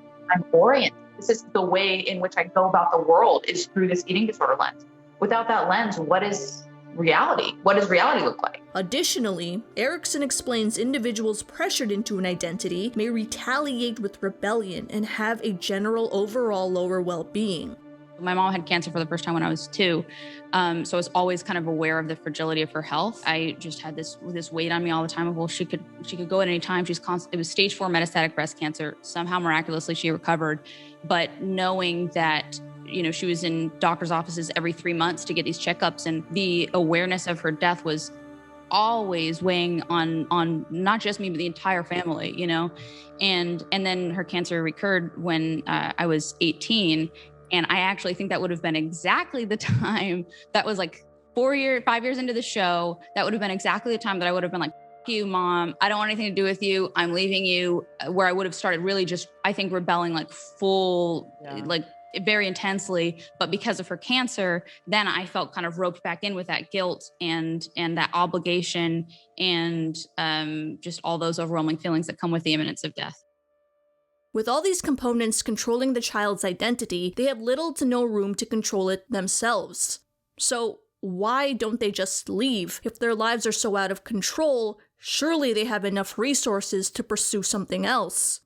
S19: oriented. This is the way in which I go about the world, is through this eating disorder lens. Without that lens, what is reality? What does reality look like?
S8: Additionally, Erikson explains individuals pressured into an identity may retaliate with rebellion and have a general overall lower well-being.
S2: My mom had cancer for the first time when I was 2, so I was always kind of aware of the fragility of her health. I just had this weight on me all the time of, well, she could go at any time. It was stage 4 metastatic breast cancer. Somehow miraculously she recovered, but knowing that, you know, she was in doctor's offices every 3 months to get these checkups, and the awareness of her death was always weighing on not just me but the entire family, you know. And then her cancer recurred when I was 18. And I actually think that would have been exactly the time, that was like 5 years into the show, that would have been exactly the time that I would have been like, F you, Mom, I don't want anything to do with you, I'm leaving you, where I would have started really just, I think, rebelling like like very intensely. But because of her cancer, then I felt kind of roped back in with that guilt and that obligation and just all those overwhelming feelings that come with the imminence of death.
S8: With all these components controlling the child's identity, they have little to no room to control it themselves. So why don't they just leave? If their lives are so out of control, surely they have enough resources to pursue something else.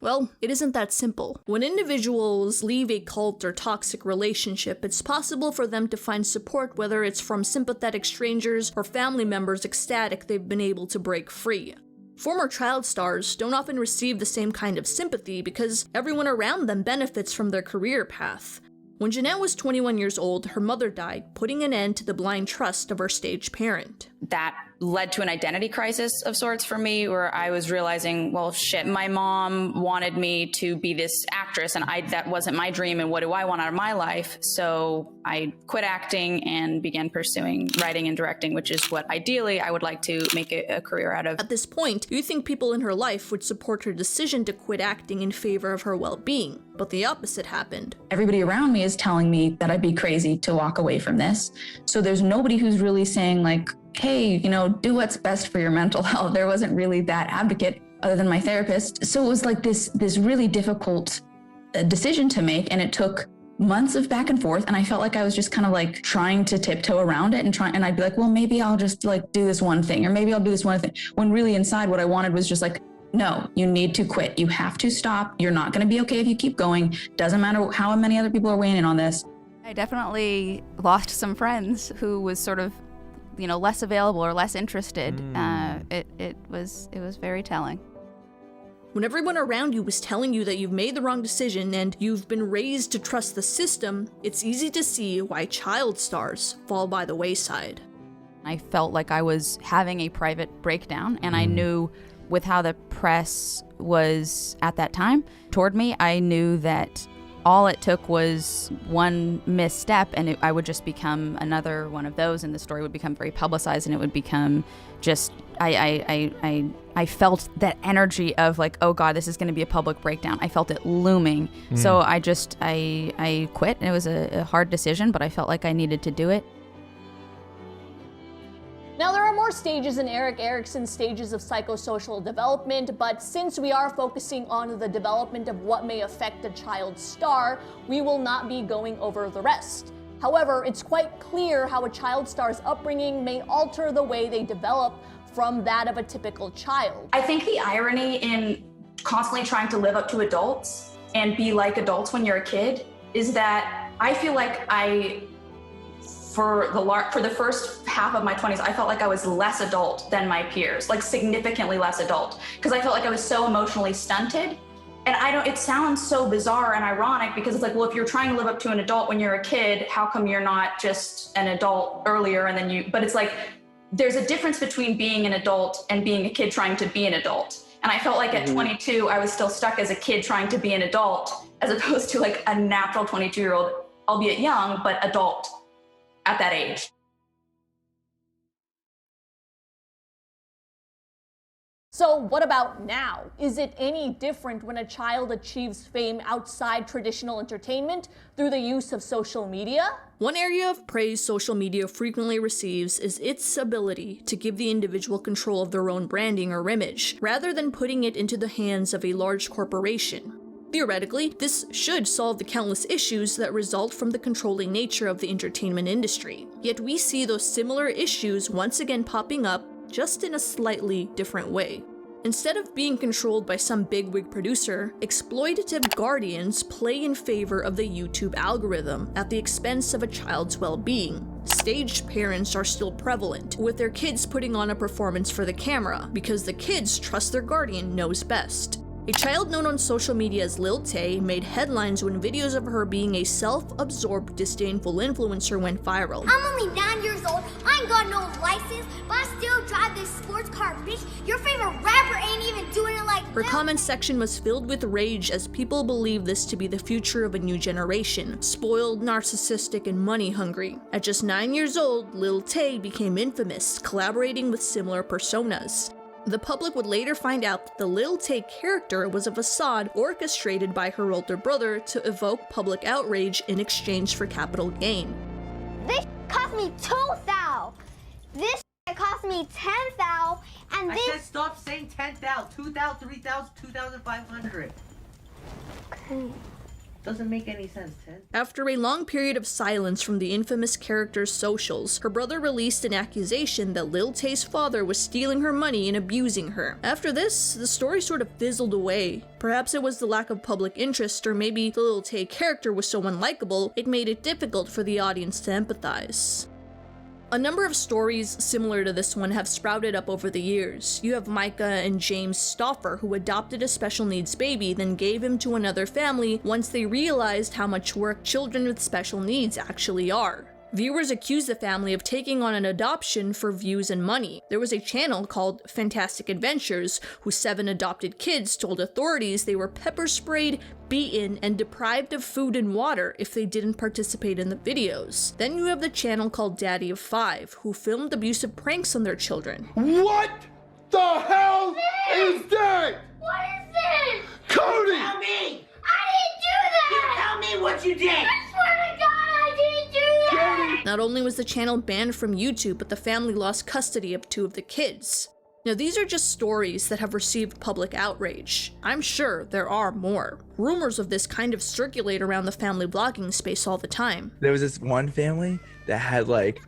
S8: Well, it isn't that simple. When individuals leave a cult or toxic relationship, it's possible for them to find support, whether it's from sympathetic strangers or family members ecstatic they've been able to break free. Former child stars don't often receive the same kind of sympathy because everyone around them benefits from their career path. When Jennette was 21 years old, her mother died, putting an end to the blind trust of her stage parent.
S2: That led to an identity crisis of sorts for me, where I was realizing, well, shit, my mom wanted me to be this actress, and that wasn't my dream, and what do I want out of my life? So I quit acting and began pursuing writing and directing, which is what ideally I would like to make a career out of.
S8: At this point, you think people in her life would support her decision to quit acting in favor of her well-being, but the opposite happened.
S2: Everybody around me is telling me that I'd be crazy to walk away from this. So there's nobody who's really saying like, hey, you know, do what's best for your mental health. There wasn't really that advocate other than my therapist. So it was like this really difficult decision to make, and it took months of back and forth, and I felt like I was just kind of like trying to tiptoe around it and I'd be like, well, maybe I'll just like do this one thing, or maybe I'll do this one thing, when really inside what I wanted was just like no, you need to quit. You have to stop. You're not going to be okay if you keep going. Doesn't matter how many other people are weighing in on this.
S18: I definitely lost some friends who was sort of, less available or less interested. It was very telling.
S8: When everyone around you was telling you that you've made the wrong decision and you've been raised to trust the system, it's easy to see why child stars fall by the wayside.
S18: I felt like I was having a private breakdown, and I knew with how the press was at that time toward me, I knew that all it took was one misstep and I would just become another one of those, and the story would become very publicized, and it would become just, I felt that energy of like, oh God, this is going to be a public breakdown. I felt it looming. So I quit, and it was a hard decision, but I felt like I needed to do it.
S14: Now, there are more stages in Erik Erikson's stages of psychosocial development, but since we are focusing on the development of what may affect a child's star, we will not be going over the rest. However, it's quite clear how a child star's upbringing may alter the way they develop from that of a typical child.
S2: I think the irony in constantly trying to live up to adults and be like adults when you're a kid is that I feel like for the first half of my 20s, I felt like I was less adult than my peers, like significantly less adult, because I felt like I was so emotionally stunted. And it sounds so bizarre and ironic because it's like, well, if you're trying to live up to an adult when you're a kid, how come you're not just an adult earlier and then but it's like, there's a difference between being an adult and being a kid trying to be an adult. And I felt like at 22, I was still stuck as a kid trying to be an adult, as opposed to like a natural 22-year-old, albeit young, but adult at that age.
S14: So what about now? Is it any different when a child achieves fame outside traditional entertainment through the use of social media?
S8: One area of praise social media frequently receives is its ability to give the individual control of their own branding or image, rather than putting it into the hands of a large corporation. Theoretically, this should solve the countless issues that result from the controlling nature of the entertainment industry. Yet we see those similar issues once again popping up, just in a slightly different way. Instead of being controlled by some bigwig producer, exploitative guardians play in favor of the YouTube algorithm at the expense of a child's well-being. Staged parents are still prevalent, with their kids putting on a performance for the camera, because the kids trust their guardian knows best. A child known on social media as Lil Tay made headlines when videos of her being a self-absorbed, disdainful influencer went viral.
S21: I'm only 9 years old, I ain't got no license, but I still drive this sports car, bitch. Your favorite rapper ain't even doing it like
S8: Her comment section was filled with rage as people believe this to be the future of a new generation, spoiled, narcissistic, and money-hungry. At just 9 years old, Lil Tay became infamous, collaborating with similar personas. The public would later find out that the Lil Tay character was a facade orchestrated by her older brother to evoke public outrage in exchange for capital gain.
S21: This cost me $2,000. This cost me $10,000, and this.
S1: I said stop saying 10,000, 2,000, 3,000, 2,500. Okay. Doesn't make any sense, Ted.
S8: After a long period of silence from the infamous character's socials, her brother released an accusation that Lil Tay's father was stealing her money and abusing her. After this, the story sort of fizzled away. Perhaps it was the lack of public interest, or maybe the Lil Tay character was so unlikable, it made it difficult for the audience to empathize. A number of stories similar to this one have sprouted up over the years. You have Micah and James Stauffer, who adopted a special needs baby, then gave him to another family once they realized how much work children with special needs actually are. Viewers accused the family of taking on an adoption for views and money. There was a channel called Fantastic Adventures, whose 7 adopted kids told authorities they were pepper sprayed, beaten, and deprived of food and water if they didn't participate in the videos. Then you have the channel called Daddy of 5, who filmed abusive pranks on their children.
S20: What the hell is that?
S21: What is this?
S20: Cody!
S21: Tell me! I didn't do that! You tell me what you did! I swear to God, I didn't do that!
S8: Not only was the channel banned from YouTube, but the family lost custody of 2 of the kids. Now, these are just stories that have received public outrage. I'm sure there are more. Rumors of this kind of circulate around the family blogging space all the time.
S22: There was this one family that had like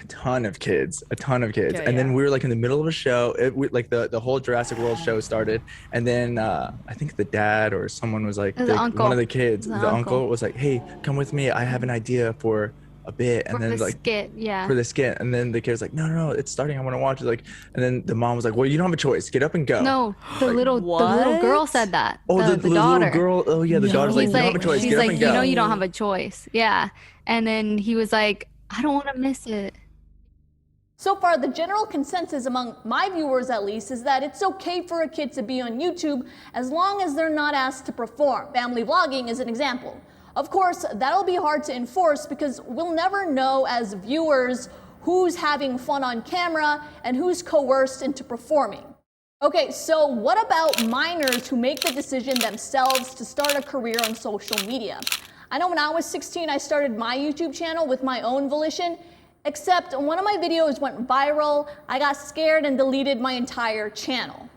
S3: a ton of kids.
S18: Okay,
S3: And then
S18: yeah.
S3: we were like in the middle of a show. Like the whole Jurassic World show started. And then I think the dad or someone was like,
S4: It was the uncle.
S3: one of the kids,
S4: The
S3: the
S4: uncle.
S3: uncle was like, hey, come with me. I have an idea for a bit. And
S4: For
S3: then
S4: the
S3: like
S4: skit, yeah.
S3: for the skit. And then the kid's like, no, it's starting. I want to watch it. Like, and then the mom was like, well, you don't have a choice. Get up and go.
S4: No, the little girl said that.
S3: Oh, the
S4: daughter.
S3: little girl. Oh yeah, the daughter's like,
S4: He's
S3: you don't have a choice.
S4: He's
S3: Get
S4: like,
S3: up and
S4: you
S3: go.
S4: know, you don't have a choice. Yeah. And then he was like, I don't want to miss it.
S14: So far, the general consensus among my viewers at least is that it's okay for a kid to be on YouTube as long as they're not asked to perform. Family vlogging is an example. Of course, that'll be hard to enforce because we'll never know as viewers who's having fun on camera and who's coerced into performing. Okay, so what about minors who make the decision themselves to start a career on social media? I know when I was 16, I started my YouTube channel with my own volition, except one of my videos went viral, I got scared and deleted my entire channel.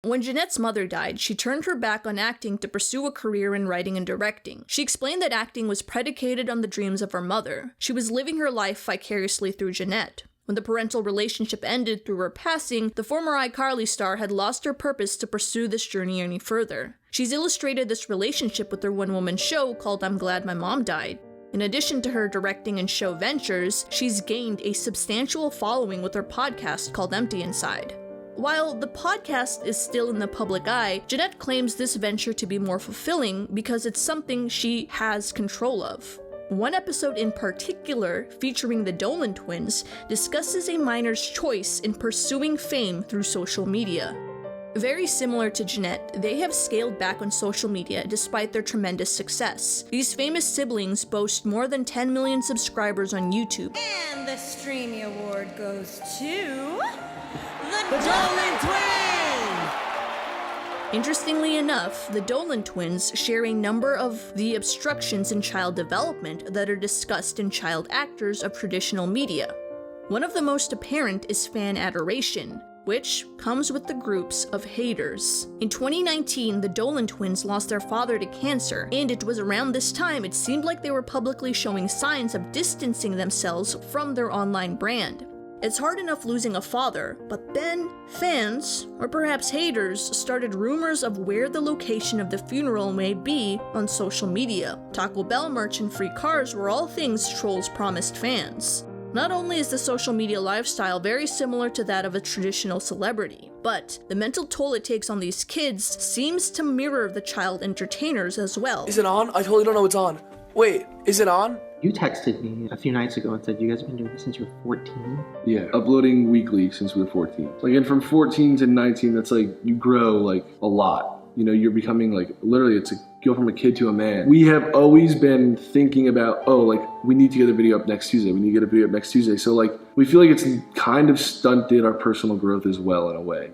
S8: When Jennette's mother died, she turned her back on acting to pursue a career in writing and directing. She explained that acting was predicated on the dreams of her mother. She was living her life vicariously through Jennette. When the parental relationship ended through her passing, the former iCarly star had lost her purpose to pursue this journey any further. She's illustrated this relationship with her one-woman show called I'm Glad My Mom Died. In addition to her directing and show ventures, she's gained a substantial following with her podcast called Empty Inside. While the podcast is still in the public eye, Jennette claims this venture to be more fulfilling because it's something she has control of. One episode in particular, featuring the Dolan twins, discusses a minor's choice in pursuing fame through social media. Very similar to Jennette, they have scaled back on social media despite their tremendous success. These famous siblings boast more than 10 million subscribers on YouTube.
S17: And the Streamy Award goes to the Dolan Twins!
S8: Interestingly enough, the Dolan twins share a number of the obstructions in child development that are discussed in child actors of traditional media. One of the most apparent is fan adoration, which comes with the groups of haters. In 2019, the Dolan twins lost their father to cancer, and it was around this time it seemed like they were publicly showing signs of distancing themselves from their online brand. It's hard enough losing a father, but then fans, or perhaps haters, started rumors of where the location of the funeral may be on social media. Taco Bell merch and free cars were all things trolls promised fans. Not only is the social media lifestyle very similar to that of a traditional celebrity, but the mental toll it takes on these kids seems to mirror the child entertainers as well.
S22: Is it on? I totally don't know it's on. Wait, is it on?
S24: You texted me a few nights ago and said you guys have been doing this since you were 14.
S25: Yeah, uploading weekly since we were 14. Like, and from 14 to 19, that's like, you grow like a lot. You know, you're becoming like, literally, it's a go from a kid to a man. We have always been thinking about, oh, like, we need to get a video up next Tuesday. We need to get a video up next Tuesday. So like, we feel like it's kind of stunted our personal growth as well in a way.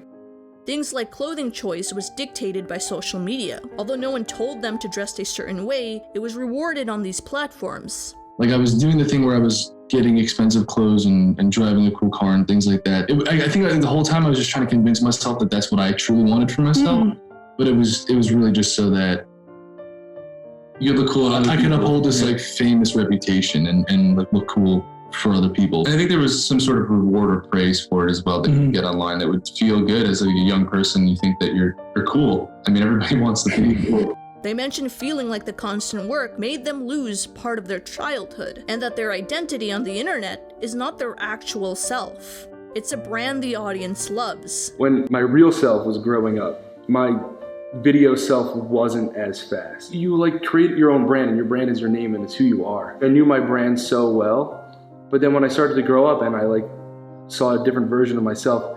S8: Things like clothing choice was dictated by social media. Although no one told them to dress a certain way, it was rewarded on these platforms.
S26: Like, I was doing the thing where I was getting expensive clothes and driving a cool car and things like that. I think the whole time I was just trying to convince myself that that's what I truly wanted for myself. But it was really just so that you look cool. I could uphold this like famous reputation and like look cool for other people. And I think there was some sort of reward or praise for it as well that you get online that would feel good as a young person. You think that you're cool. I mean, everybody wants to be cool.
S8: They mentioned feeling like the constant work made them lose part of their childhood, and that their identity on the internet is not their actual self. It's a brand the audience loves.
S25: When my real self was growing up, my video self wasn't as fast. You like create your own brand, and your brand is your name and it's who you are. I knew my brand so well, but then when I started to grow up and I like saw a different version of myself,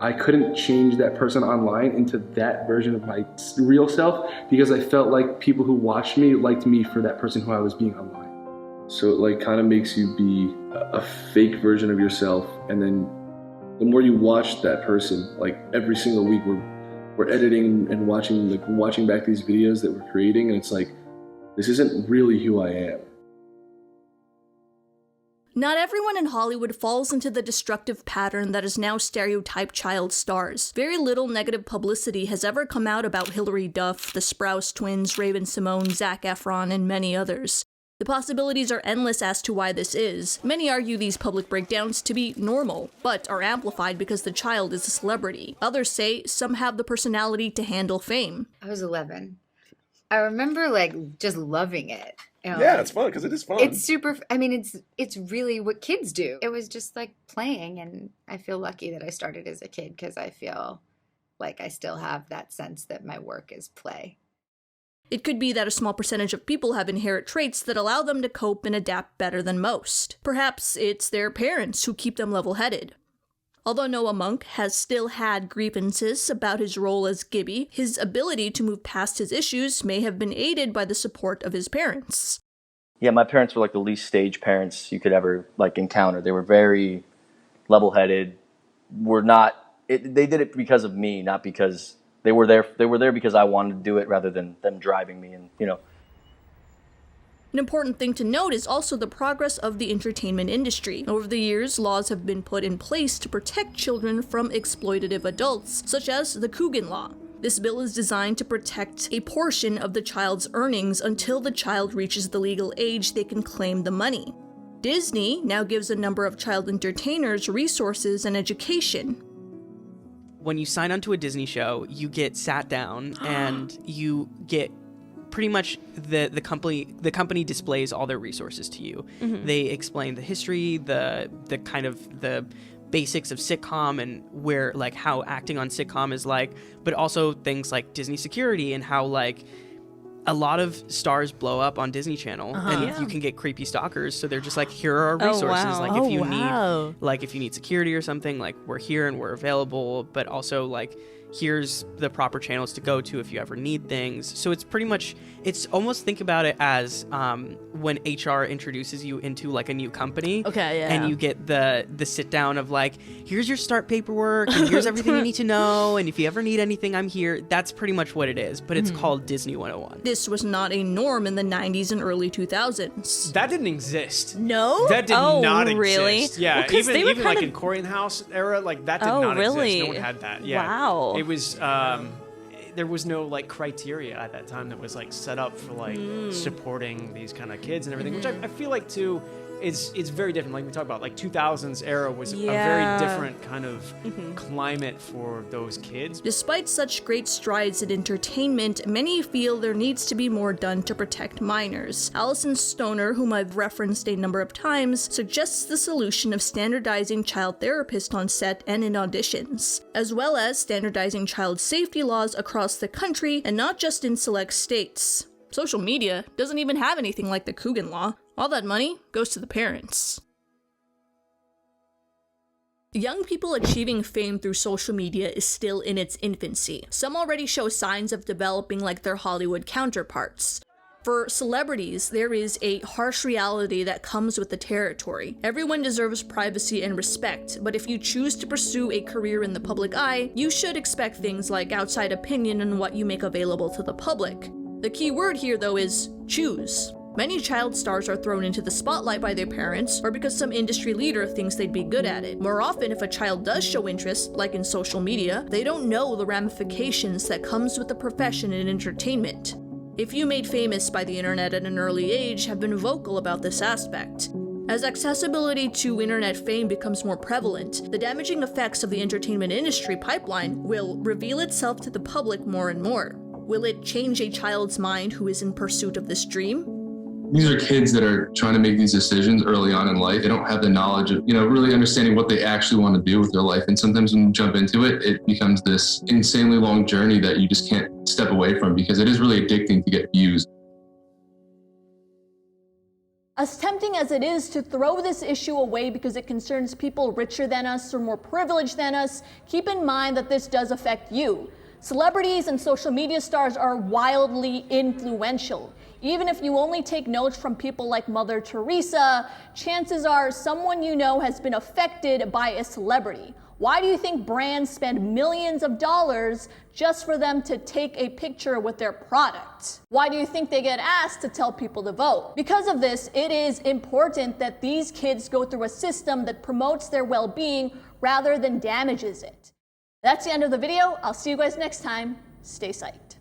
S25: I couldn't change that person online into that version of my real self because I felt like people who watched me liked me for that person who I was being online. So it like kind of makes you be a fake version of yourself, and then the more you watch that person, like every single week we're editing and watching back these videos that we're creating, and it's like, this isn't really who I am.
S8: Not everyone in Hollywood falls into the destructive pattern that is now stereotyped child stars. Very little negative publicity has ever come out about Hilary Duff, the Sprouse twins, Raven-Symoné, Zac Efron, and many others. The possibilities are endless as to why this is. Many argue these public breakdowns to be normal, but are amplified because the child is a celebrity. Others say some have the personality to handle fame.
S5: I was 11. I remember like just loving it.
S7: Yeah, it's fun because it is fun.
S5: It's super. I mean, it's really what kids do. It was just like playing, and I feel lucky that I started as a kid because I feel like I still have that sense that my work is play.
S8: It could be that a small percentage of people have inherent traits that allow them to cope and adapt better than most. Perhaps it's their parents who keep them level-headed. Although Noah Monk has still had grievances about his role as Gibby, his ability to move past his issues may have been aided by the support of his parents.
S16: Yeah, my parents were like the least stage parents you could ever like encounter. They were very level-headed. They did it because of me, not because they were there. They were there because I wanted to do it rather than them driving me. And
S8: An important thing to note is also the progress of the entertainment industry. Over the years, laws have been put in place to protect children from exploitative adults, such as the Coogan Law. This bill is designed to protect a portion of the child's earnings until the child reaches the legal age they can claim the money. Disney now gives a number of child entertainers resources and education.
S10: When you sign onto a Disney show, you get sat down and you get pretty much the company displays all their resources to you. Mm-hmm. They explain the history, the kind of the basics of sitcom and where like how acting on sitcom is like, but also things like Disney security and how like a lot of stars blow up on Disney Channel and you can get creepy stalkers. So they're just like, here are our resources. Like if you need security or something, like we're here and we're available, but also like here's the proper channels to go to if you ever need things. So it's pretty much, it's almost think about it as when HR introduces you into like a new company.
S8: Okay, yeah.
S10: And you get the sit down of like, here's your start paperwork and here's everything you need to know. And if you ever need anything, I'm here. That's pretty much what it is, but it's called Disney 101.
S8: This was not a norm in the 90s and early 2000s.
S11: That didn't exist.
S8: No?
S11: That did not exist.
S8: Really?
S11: Yeah, well, even like in Corrigan House era, like that did not exist. No one had that. Yeah.
S8: Wow.
S11: It was there was no like criteria at that time that was like set up for like supporting these kind of kids and everything, which I feel like too it's very different. Like we talk about, like 2000s era was a very different kind of climate for those kids.
S8: Despite such great strides in entertainment, many feel there needs to be more done to protect minors. Allison Stoner, whom I've referenced a number of times, suggests the solution of standardizing child therapists on set and in auditions, as well as standardizing child safety laws across the country and not just in select states. Social media doesn't even have anything like the Coogan Law. All that money goes to the parents. Young people achieving fame through social media is still in its infancy. Some already show signs of developing like their Hollywood counterparts. For celebrities, there is a harsh reality that comes with the territory. Everyone deserves privacy and respect, but if you choose to pursue a career in the public eye, you should expect things like outside opinion and what you make available to the public. The key word here, though, is choose. Many child stars are thrown into the spotlight by their parents or because some industry leader thinks they'd be good at it. More often, if a child does show interest, like in social media, they don't know the ramifications that comes with the profession in entertainment. If you made famous by the internet at an early age, have been vocal about this aspect. As accessibility to internet fame becomes more prevalent, the damaging effects of the entertainment industry pipeline will reveal itself to the public more and more. Will it change a child's mind who is in pursuit of this dream?
S26: These are kids that are trying to make these decisions early on in life. They don't have the knowledge of, really understanding what they actually want to do with their life. And sometimes when you jump into it, it becomes this insanely long journey that you just can't step away from because it is really addicting to get views.
S14: As tempting as it is to throw this issue away because it concerns people richer than us or more privileged than us, keep in mind that this does affect you. Celebrities and social media stars are wildly influential. Even if you only take notes from people like Mother Teresa, chances are someone you know has been affected by a celebrity. Why do you think brands spend millions of dollars just for them to take a picture with their product? Why do you think they get asked to tell people to vote? Because of this, it is important that these kids go through a system that promotes their well-being rather than damages it. That's the end of the video. I'll see you guys next time. Stay psyched.